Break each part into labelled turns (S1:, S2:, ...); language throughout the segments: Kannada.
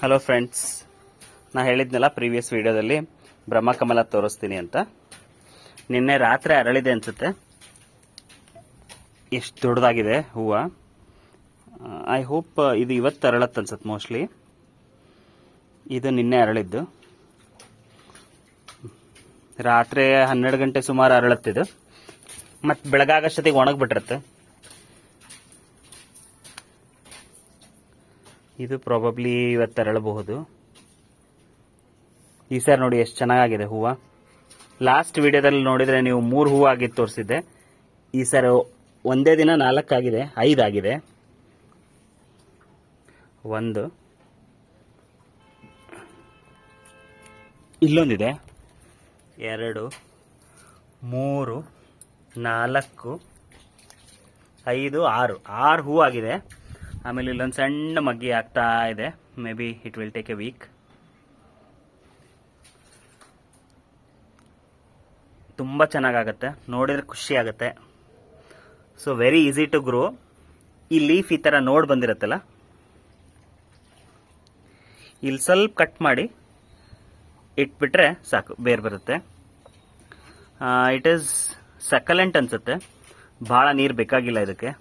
S1: ಹಲೋ ಫ್ರೆಂಡ್ಸ್, ನಾ ಹೇಳಿದ್ನಲ್ಲ ಪ್ರೀವಿಯಸ್ ವಿಡಿಯೋದಲ್ಲಿ ಬ್ರಹ್ಮಕಮಲ ತೋರಿಸ್ತೀನಿ ಅಂತ. ನಿನ್ನೆ ರಾತ್ರಿ ಅರಳಿದೆ ಅನ್ಸುತ್ತೆ. ಎಷ್ಟು ದೊಡ್ಡದಾಗಿದೆ ಹೂವು. ಐ ಹೋಪ್ ಇದು ಇವತ್ತು ಅರಳತ್ತೆ ಅನ್ಸುತ್ತೆ ಮೋಸ್ಟ್ಲಿ. ಇದು ನಿನ್ನೆ ಅರಳಿದ್ದು. ರಾತ್ರಿ 12 ಗಂಟೆ ಸುಮಾರು ಅರಳತ್ತಿದ್ದು. ಮತ್ತು ಬೆಳಗಾಗಷ್ಟೊತ್ತಿಗೆ ಒಣಗಿಬಿಟ್ಟಿರುತ್ತೆ. ಇದು ಪ್ರಾಬಬ್ಲಿ ಇವತ್ತು ಅರಳಬಹುದು. ಈ ಸಾರಿ ನೋಡಿ ಎಷ್ಟು ಚೆನ್ನಾಗಿದೆ ಹೂವು. ಲಾಸ್ಟ್ ವಿಡಿಯೋದಲ್ಲಿ ನೋಡಿದ್ರೆ ನೀವು 3 ಹೂವು ಆಗಿದ್ದು ತೋರಿಸಿದ್ದೆ. ಈ ಸಾರಿ ಒಂದೇ ದಿನ 4 ಆಗಿದೆ, 5 ಆಗಿದೆ. 1, ಇಲ್ಲೊಂದಿದೆ, 2, 3, 4, 5, 6 ಹೂವು ಆಗಿದೆ. ಆಮೇಲೆ ಇಲ್ಲೊಂದು ಸಣ್ಣ ಮಗ್ಗಿ ಆಗ್ತಾ ಇದೆ. May be it will take a week. ತುಂಬ ಚೆನ್ನಾಗಾಗತ್ತೆ, ನೋಡಿದ್ರೆ ಖುಷಿ ಆಗುತ್ತೆ. So very easy to grow. ಈ ಲೀಫ್ ಈ ಥರ ನೋಡ್ ಬಂದಿರತ್ತಲ್ಲ, ಇಲ್ಲಿ ಸ್ವಲ್ಪ ಕಟ್ ಮಾಡಿ ಇಟ್ಬಿಟ್ರೆ ಸಾಕು, ಬೇರೆ ಬರುತ್ತೆ. ಇಟ್ ಈಸ್ ಸಕಲೆಂಟ್ ಅನ್ಸುತ್ತೆ. ಭಾಳ ನೀರು ಬೇಕಾಗಿಲ್ಲ ಇದಕ್ಕೆ.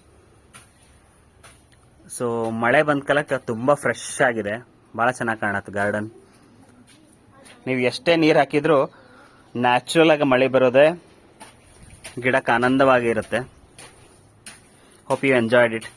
S1: ಸೊ ಮಳೆ ಬಂದ ಕಾಲಕ್ಕೆ ತುಂಬ ಫ್ರೆಶ್ ಆಗಿದೆ, ಭಾಳ ಚೆನ್ನಾಗಿ ಕಾಣುತ್ತೆ ಗಾರ್ಡನ್. ನೀವು ಎಷ್ಟೇ ನೀರು ಹಾಕಿದ್ರೂ ನ್ಯಾಚುರಲ್ ಆಗಿ ಮಳೆ ಬರೋದೇ ಗಿಡಕ್ಕೆ ಆನಂದವಾಗಿ ಇರುತ್ತೆ. Hope you enjoyed it.